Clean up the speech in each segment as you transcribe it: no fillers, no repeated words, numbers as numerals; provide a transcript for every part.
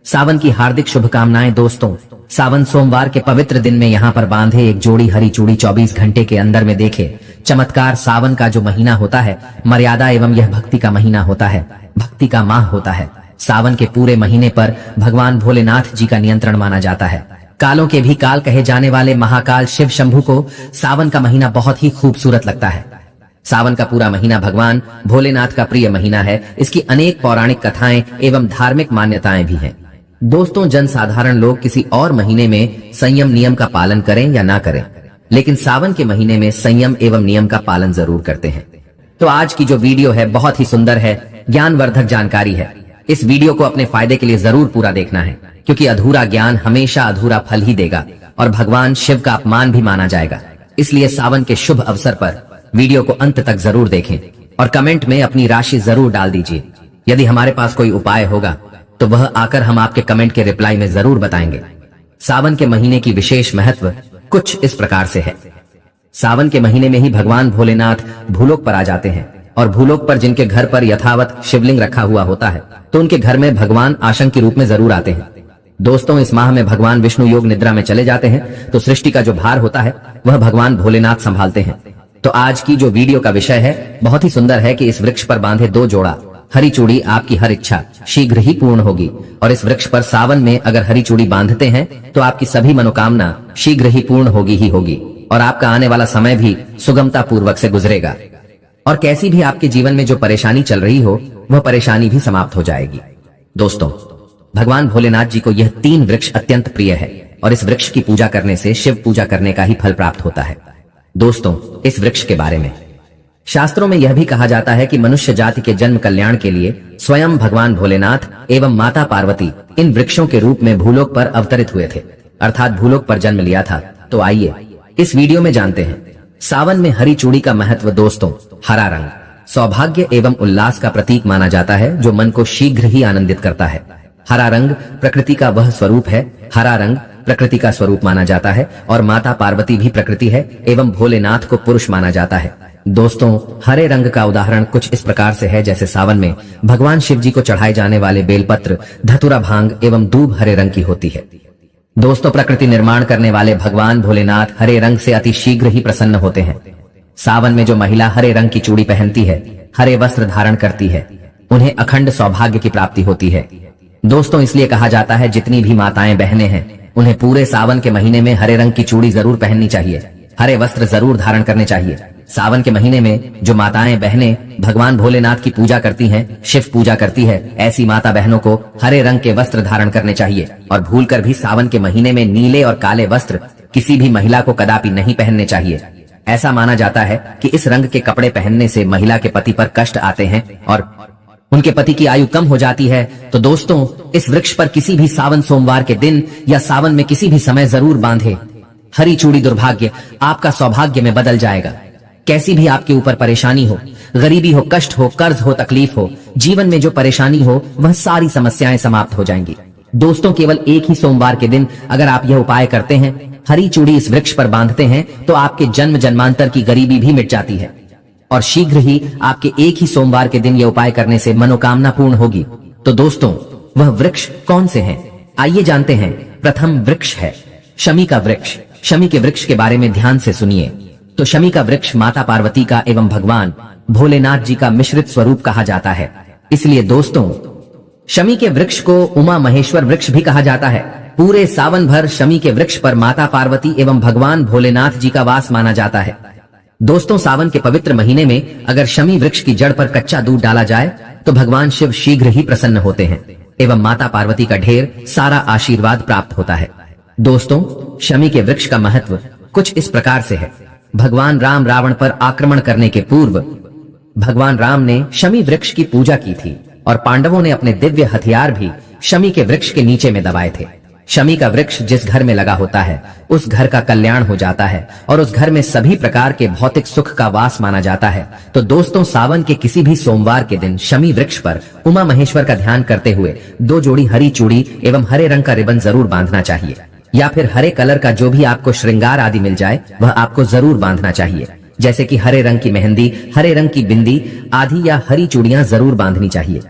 सावन की हार्दिक शुभकामनाएं दोस्तों। सावन सोमवार के पवित्र दिन में यहाँ पर बांधे एक जोड़ी हरी चूड़ी 24 घंटे के अंदर में देखे चमत्कार। सावन का जो महीना होता है मर्यादा एवं यह भक्ति का महीना होता है, भक्ति का माह होता है। सावन के पूरे महीने पर भगवान भोलेनाथ जी का नियंत्रण माना जाता है। कालों के भी काल कहे जाने वाले महाकाल शिव शंभू को सावन का महीना बहुत ही खूबसूरत लगता है। सावन का पूरा महीना भगवान भोलेनाथ का प्रिय महीना है। इसकी अनेक पौराणिक कथाएं एवं धार्मिक मान्यताएं भी हैं। दोस्तों, जनसाधारण लोग किसी और महीने में संयम नियम का पालन करें या ना करें, लेकिन सावन के महीने में संयम एवं नियम का पालन जरूर करते हैं। तो आज की जो वीडियो है बहुत ही सुंदर है, ज्ञानवर्धक जानकारी है। इस वीडियो को अपने फायदे के लिए जरूर पूरा देखना है, क्योंकि अधूरा ज्ञान हमेशा अधूरा फल ही देगा और भगवान शिव का अपमान भी माना जाएगा। इसलिए सावन के शुभ अवसर पर वीडियो को अंत तक जरूर देखें और कमेंट में अपनी राशि जरूर डाल दीजिए। यदि हमारे पास कोई उपाय होगा तो वह आकर हम आपके कमेंट के रिप्लाई में जरूर बताएंगे। सावन के महीने की विशेष महत्व कुछ इस प्रकार से है। सावन के महीने में ही भगवान भोलेनाथ भूलोक पर आ जाते हैं और भूलोक पर जिनके घर पर यथावत शिवलिंग रखा हुआ होता है तो उनके घर में भगवान आशंक के रूप में जरूर आते हैं। दोस्तों, इस माह में भगवान विष्णु योग निद्रा में चले जाते हैं तो सृष्टि का जो भार होता है वह भगवान भोलेनाथ संभालते हैं। तो आज की जो वीडियो का विषय है बहुत ही सुंदर है कि इस वृक्ष पर बांधे 2 जोड़ा हरी चूड़ी आपकी हर इच्छा शीघ्र ही पूर्ण होगी। और इस वृक्ष पर सावन में अगर हरी चूड़ी बांधते हैं तो आपकी सभी मनोकामना शीघ्र ही पूर्ण होगी ही होगी और आपका आने वाला समय भी सुगमता पूर्वक से गुजरेगा। और कैसी भी आपके जीवन में जो परेशानी चल रही हो वह परेशानी भी समाप्त हो जाएगी। दोस्तों, भगवान भोलेनाथ जी को यह 3 वृक्ष अत्यंत प्रिय है और इस वृक्ष की पूजा करने से शिव पूजा करने का ही फल प्राप्त होता है। दोस्तों, इस वृक्ष के बारे में शास्त्रों में यह भी कहा जाता है कि मनुष्य जाति के जन्म कल्याण के लिए स्वयं भगवान भोलेनाथ एवं माता पार्वती इन वृक्षों के रूप में भूलोक पर अवतरित हुए थे, अर्थात भूलोक पर जन्म लिया था। तो आइए इस वीडियो में जानते हैं सावन में हरी चूड़ी का महत्व। दोस्तों, हरा रंग सौभाग्य एवं उल्लास का प्रतीक माना जाता है जो मन को शीघ्र ही आनंदित करता है। हरा रंग प्रकृति का वह स्वरूप है। हरा रंग प्रकृति का स्वरूप माना जाता है और माता पार्वती भी प्रकृति है एवं भोलेनाथ को पुरुष माना जाता है। दोस्तों, हरे रंग का उदाहरण कुछ इस प्रकार से है जैसे सावन में भगवान शिव जी को चढ़ाए जाने वाले बेलपत्र, धतूरा, भांग एवं दूब हरे रंग की होती है। दोस्तों, प्रकृति निर्माण करने वाले भगवान भोलेनाथ हरे रंग से अति शीघ्र ही प्रसन्न होते हैं। सावन में जो महिला हरे रंग की चूड़ी पहनती है, हरे वस्त्र धारण करती है, उन्हें अखंड सौभाग्य की प्राप्ति होती है। दोस्तों, इसलिए कहा जाता है जितनी भी माताएं बहनें हैं उन्हें पूरे सावन के महीने में हरे रंग की चूड़ी जरूर पहननी चाहिए, हरे वस्त्र जरूर धारण करने चाहिए। सावन के महीने में जो माताएं बहनें भगवान भोलेनाथ की पूजा करती हैं, शिव पूजा करती है, ऐसी माता बहनों को हरे रंग के वस्त्र धारण करने चाहिए और भूलकर भी सावन के महीने में नीले और काले वस्त्र किसी भी महिला को कदापि नहीं पहनने चाहिए। ऐसा माना जाता है कि इस रंग के कपड़े पहनने से महिला के पति पर कष्ट आते हैं और उनके पति की आयु कम हो जाती है। तो दोस्तों, इस वृक्ष पर किसी भी सावन सोमवार के दिन या सावन में किसी भी समय जरूर बांधे हरी चूड़ी। दुर्भाग्य आपका सौभाग्य में बदल जाएगा। कैसी भी आपके ऊपर परेशानी हो, गरीबी हो, कष्ट हो, कर्ज हो, तकलीफ हो, जीवन में जो परेशानी हो वह सारी समस्याएं समाप्त हो जाएंगी। दोस्तों, केवल एक ही सोमवार के दिन अगर आप यह उपाय करते हैं, हरी चूड़ी इस वृक्ष पर बांधते हैं, तो आपके जन्म जन्मांतर की गरीबी भी मिट जाती है और शीघ्र ही आपके एक ही सोमवार के दिन यह उपाय करने से मनोकामना पूर्ण होगी। तो दोस्तों, वह वृक्ष कौन से हैं? आइए जानते हैं। प्रथम वृक्ष है शमी का वृक्ष। शमी के वृक्ष के बारे में ध्यान से सुनिए। तो शमी का वृक्ष माता पार्वती का एवं भगवान भोलेनाथ जी का मिश्रित स्वरूप कहा जाता है। इसलिए दोस्तों, शमी के वृक्ष को उमा महेश्वर वृक्ष भी कहा जाता है। पूरे सावन भर शमी के वृक्ष पर माता पार्वती एवं भगवान भोलेनाथ जी का वास माना जाता है। दोस्तों, सावन के पवित्र महीने में अगर शमी वृक्ष की जड़ पर कच्चा दूध डाला जाए तो भगवान शिव शीघ्र ही प्रसन्न होते हैं एवं माता पार्वती का ढेर सारा आशीर्वाद प्राप्त होता है। दोस्तों, शमी के वृक्ष का महत्व कुछ इस प्रकार से है। भगवान राम रावण पर आक्रमण करने के पूर्व भगवान राम ने शमी वृक्ष की पूजा की थी और पांडवों ने अपने दिव्य हथियार भी शमी के वृक्ष के नीचे में दबाए थे। शमी का वृक्ष जिस घर में लगा होता है उस घर का कल्याण हो जाता है और उस घर में सभी प्रकार के भौतिक सुख का वास माना जाता है। तो दोस्तों, सावन के किसी भी सोमवार के दिन शमी वृक्ष पर उमा महेश्वर का ध्यान करते हुए 2 जोड़ी हरी चूड़ी एवं हरे रंग का रिबन जरूर बांधना चाहिए, या फिर हरे कलर का जो भी आपको श्रृंगार आदि मिल जाए वह आपको जरूर बांधना चाहिए, जैसे कि हरे रंग की मेहंदी, हरे रंग की बिंदी आदि या हरी चूड़ियां जरूर बांधनी चाहिए।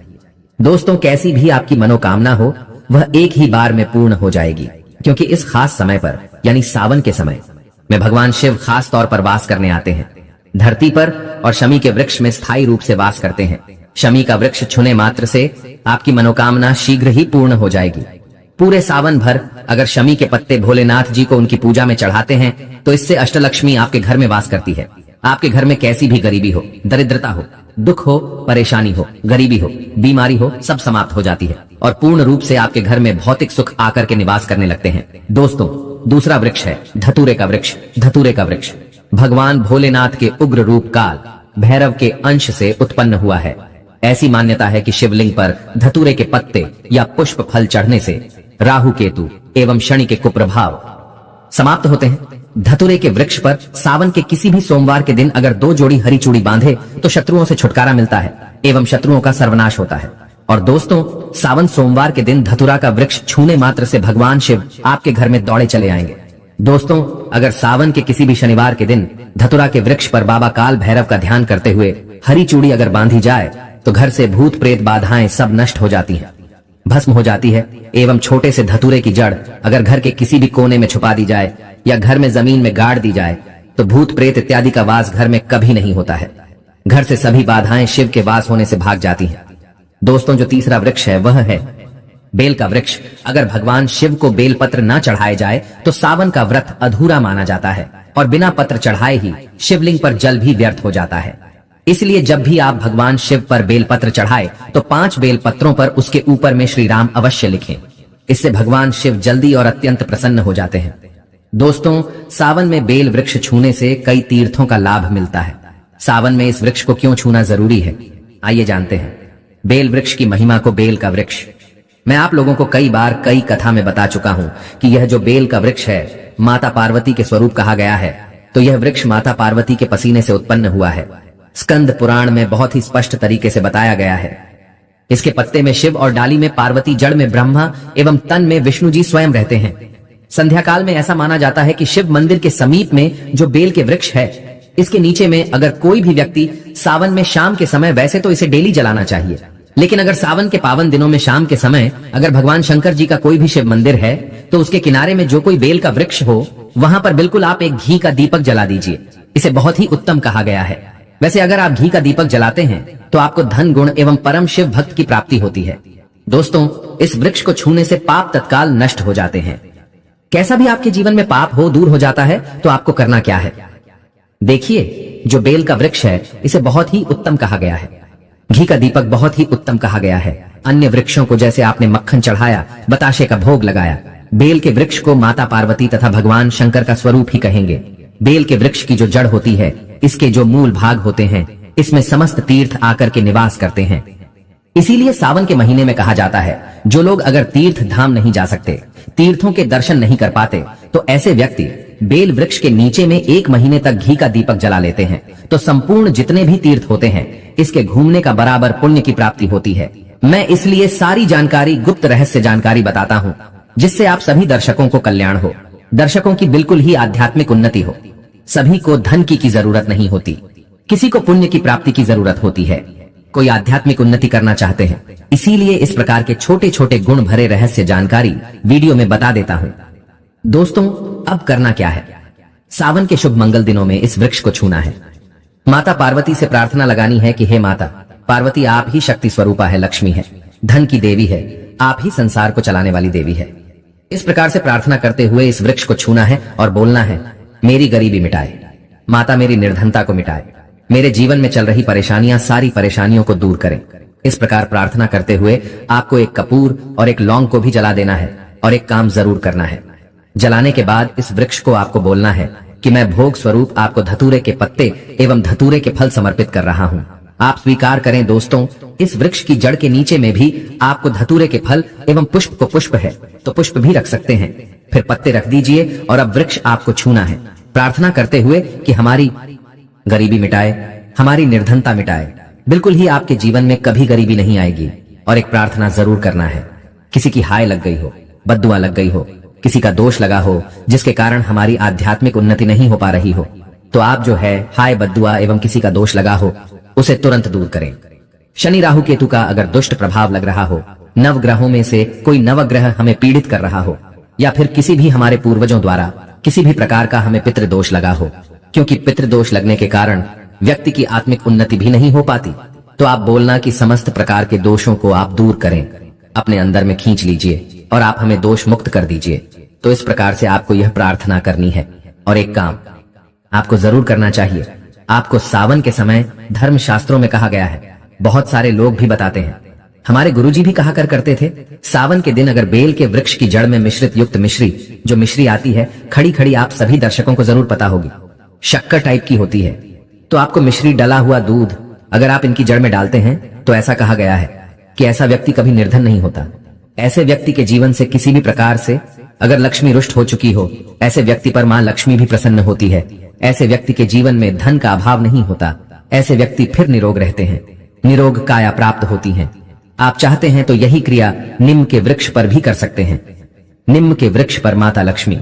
दोस्तों, कैसी भी आपकी मनोकामना हो वह एक ही बार में पूर्ण हो जाएगी, क्योंकि इस खास समय पर यानी सावन के समय में भगवान शिव खास तौर पर वास करने आते हैं धरती पर और शमी के वृक्ष में स्थायी रूप से वास करते हैं। शमी का वृक्ष छूने मात्र से आपकी मनोकामना शीघ्र ही पूर्ण हो जाएगी। पूरे सावन भर अगर शमी के पत्ते भोलेनाथ जी को उनकी पूजा में चढ़ाते हैं तो इससे अष्टलक्ष्मी आपके घर में वास करती है। आपके घर में कैसी भी गरीबी हो, दरिद्रता हो, दुख हो, परेशानी हो, गरीबी हो, बीमारी हो, सब समाप्त हो जाती है और पूर्ण रूप से आपके घर में भौतिक सुख आकर के निवास करने लगते हैं। दोस्तों, दूसरा वृक्ष है धतूरे का वृक्ष। धतूरे का वृक्ष भगवान भोलेनाथ के उग्र रूप काल भैरव के अंश से उत्पन्न हुआ है। ऐसी मान्यता है कि शिवलिंग पर धतूरे के पत्ते या पुष्प फल चढ़ने से राहु केतु एवं शनि के कुप्रभाव समाप्त होते हैं। धतूरे के वृक्ष पर सावन के किसी भी सोमवार के दिन अगर 2 जोड़ी हरी चूड़ी बांधे तो शत्रुओं से छुटकारा मिलता है एवं शत्रुओं का सर्वनाश होता है। और दोस्तों, सावन सोमवार के दिन धतूरा का वृक्ष छूने मात्र से भगवान शिव आपके घर में दौड़े चले आएंगे। दोस्तों, अगर सावन के किसी भी शनिवार के दिन धतूरा के वृक्ष पर बाबा काल भैरव का ध्यान करते हुए हरी चूड़ी अगर बांधी जाए तो घर से भूत प्रेत बाधाएं सब नष्ट हो जाती हैं, भस्म हो जाती है। एवं छोटे से धतूरे की जड़ अगर घर के किसी भी कोने में छुपा दी जाए या घर में जमीन में गाड़ दी जाए तो भूत प्रेत इत्यादि का वास घर में कभी नहीं होता है। घर से सभी बाधाएं शिव के वास होने से भाग जाती हैं। दोस्तों, जो तीसरा वृक्ष है वह है बेल का वृक्ष। अगर भगवान शिव को बेल पत्र न चढ़ाए जाए तो सावन का व्रत अधूरा माना जाता है और बिना पत्र चढ़ाए ही शिवलिंग पर जल भी व्यर्थ हो जाता है। इसलिए जब भी आप भगवान शिव पर बेल पत्र चढ़ाए तो 5 बेल पत्रों पर उसके ऊपर में श्री राम अवश्य लिखें। इससे भगवान शिव जल्दी और अत्यंत प्रसन्न हो जाते हैं। दोस्तों, सावन में बेल वृक्ष छूने से कई तीर्थों का लाभ मिलता है। सावन में इस वृक्ष को क्यों छूना जरूरी है, आइए जानते हैं। बेल वृक्ष की महिमा को। बेल का वृक्ष मैं आप लोगों को कई बार कई कथा में बता चुका हूं कि यह जो बेल का वृक्ष है माता पार्वती के स्वरूप कहा गया है। तो यह वृक्ष माता पार्वती के पसीने से उत्पन्न हुआ है। स्कंद पुराण में बहुत ही स्पष्ट तरीके से बताया गया है। इसके पत्ते में शिव और डाली में पार्वती, जड़ में ब्रह्मा एवं तन में विष्णु जी स्वयं रहते हैं। संध्या काल में ऐसा माना जाता है कि शिव मंदिर के समीप में जो बेल के वृक्ष है इसके नीचे में अगर कोई भी व्यक्ति सावन में शाम के समय, वैसे तो इसे डेली जलाना चाहिए, लेकिन अगर सावन के पावन दिनों में शाम के समय अगर भगवान शंकर जी का कोई भी शिव मंदिर है तो उसके किनारे में जो कोई बेल का वृक्ष हो वहां पर बिल्कुल आप एक घी का दीपक जला दीजिए। इसे बहुत ही उत्तम कहा गया है। वैसे अगर आप घी का दीपक जलाते हैं तो आपको धन गुण एवं परम शिव भक्त की प्राप्ति होती है। दोस्तों, इस वृक्ष को छूने से पाप तत्काल नष्ट हो जाते हैं। कैसा भी आपके जीवन में पाप हो दूर हो जाता है। तो आपको करना क्या है, देखिए, जो बेल का वृक्ष है इसे बहुत ही उत्तम कहा गया है। घी का दीपक बहुत ही उत्तम कहा गया है। अन्य वृक्षों को जैसे आपने मक्खन चढ़ाया, बताशे का भोग लगाया, बेल के वृक्ष को माता पार्वती तथा भगवान शंकर का स्वरूप ही कहेंगे। बेल के वृक्ष की जो जड़ होती है, इसके जो मूल भाग होते हैं, इसमें समस्त तीर्थ आकर के निवास करते हैं। इसीलिए सावन के महीने में कहा जाता है जो लोग अगर तीर्थ धाम नहीं जा सकते, तीर्थों के दर्शन नहीं कर पाते, तो ऐसे व्यक्ति बेल वृक्ष के नीचे में 1 महीने तक घी का दीपक जला लेते हैं तो संपूर्ण जितने भी तीर्थ होते हैं इसके घूमने का बराबर पुण्य की प्राप्ति होती है। मैं इसलिए सारी जानकारी, गुप्त रहस्य जानकारी बताता हूँ जिससे आप सभी दर्शकों को कल्याण हो, दर्शकों की बिल्कुल ही आध्यात्मिक उन्नति हो। सभी को धन की जरूरत नहीं होती, किसी को पुण्य की प्राप्ति की जरूरत होती है। कोई आध्यात्मिक उन्नति करना चाहते हैं, इसीलिए इस प्रकार के छोटे छोटे गुण भरे रहस्य जानकारी वीडियो में बता देता हूँ। दोस्तों, अब करना क्या है, सावन के शुभ मंगल दिनों में इस वृक्ष को छूना है। माता पार्वती से प्रार्थना लगानी है कि हे माता पार्वती, आप ही शक्ति स्वरूपा है, लक्ष्मी है, धन की देवी है, आप ही संसार को चलाने वाली देवी है। इस प्रकार से प्रार्थना करते हुए इस वृक्ष को छूना है और बोलना है, मेरी गरीबी मिटाए माता, मेरी निर्धनता को मिटाए, मेरे जीवन में चल रही परेशानियां, सारी परेशानियों को दूर करें। इस प्रकार प्रार्थना करते हुए आपको एक कपूर और एक लौंग को भी जला देना है और एक काम जरूर करना है। जलाने के बाद इस वृक्ष को आपको बोलना है कि मैं भोग स्वरूप आपको धतूरे के पत्ते एवं धतूरे के फल समर्पित कर रहा हूँ, आप स्वीकार करें। दोस्तों, इस वृक्ष की जड़ के नीचे में भी आपको धतूरे के फल एवं पुष्प को, पुष्प है तो पुष्प भी रख सकते हैं, फिर पत्ते रख दीजिए और अब वृक्ष आपको छूना है, प्रार्थना करते हुए कि हमारी गरीबी मिटाए, हमारी निर्धनता मिटाए, बिल्कुल ही आपके जीवन में कभी गरीबी नहीं आएगी। और एक प्रार्थना जरूर करना है, किसी की हाय लग गई हो, बद्दुआ लग गई हो, किसी का दोष लगा हो जिसके कारण हमारी आध्यात्मिक उन्नति नहीं हो पा रही हो, तो आप जो है हाय बद्दुआ एवं किसी का दोष लगा हो उसे तुरंत दूर करें। शनि राहु केतु का अगर दुष्ट प्रभाव लग रहा हो नवग्रहों में से कोई नवग्रह हमें पीड़ित कर रहा हो, या फिर किसी भी हमारे पूर्वजों द्वारा किसी भी प्रकार का हमें पितृदोष लगा हो, क्योंकि पितृदोष लगने के कारण व्यक्ति की आत्मिक उन्नति भी नहीं हो पाती। तो आप बोलना कि समस्त प्रकार के दोषों को आप दूर करें, अपने अंदर में खींच लीजिए और आप हमें दोष मुक्त कर दीजिए। तो इस प्रकार से आपको यह प्रार्थना करनी है। और एक काम आपको जरूर करना चाहिए। आपको सावन के समय धर्म शास्त्रों में कहा गया है, बहुत सारे लोग भी बताते हैं, हमारे गुरुजी भी कहा करते थे, सावन के दिन अगर बेल के वृक्ष की जड़ में मिश्रित युक्त मिश्री, जो मिश्री आती है खड़ी खड़ी, आप सभी दर्शकों को जरूर पता होगी, शक्कर टाइप की होती है, तो आपको मिश्री डला हुआ दूध अगर आप इनकी जड़ में डालते हैं तो ऐसा कहा गया है कि ऐसा व्यक्ति कभी निर्धन नहीं होता। ऐसे व्यक्ति के जीवन से किसी भी प्रकार से अगर लक्ष्मी रुष्ट हो चुकी हो, ऐसे व्यक्ति पर मां लक्ष्मी भी प्रसन्न होती है। ऐसे व्यक्ति के जीवन में धन का अभाव नहीं होता। ऐसे व्यक्ति फिर निरोग रहते हैं, निरोग काया प्राप्त होती है। आप चाहते हैं तो यही क्रिया निम्न के वृक्ष पर भी कर सकते हैं। निम्न के वृक्ष पर माता लक्ष्मी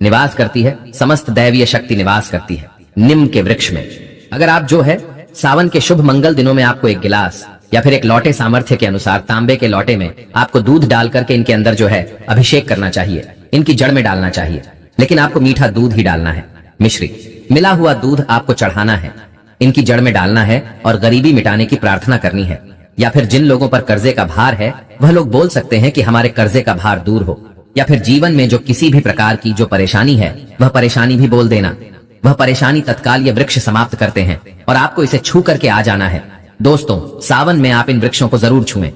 निवास करती है, समस्त दैवीय शक्ति निवास करती है निम्न के वृक्ष में। अगर आप जो है सावन के शुभ मंगल दिनों में आपको एक गिलास या फिर एक लोटे सामर्थ्य के अनुसार तांबे के लोटे में आपको दूध डाल करके इनके अंदर जो है अभिषेक करना चाहिए, इनकी जड़ में डालना चाहिए। लेकिन आपको मीठा दूध ही डालना है, मिश्री मिला हुआ दूध आपको चढ़ाना है, इनकी जड़ में डालना है और गरीबी मिटाने की प्रार्थना करनी है। या फिर जिन लोगों पर कर्जे का भार है वह लोग बोल सकते हैं कि हमारे कर्जे का भार दूर हो, या फिर जीवन में जो किसी भी प्रकार की जो परेशानी है वह परेशानी भी बोल देना। वह परेशानी तत्काल ये वृक्ष समाप्त करते हैं और आपको इसे छू करके आ जाना है। दोस्तों, सावन में आप इन वृक्षों को जरूर छुएं।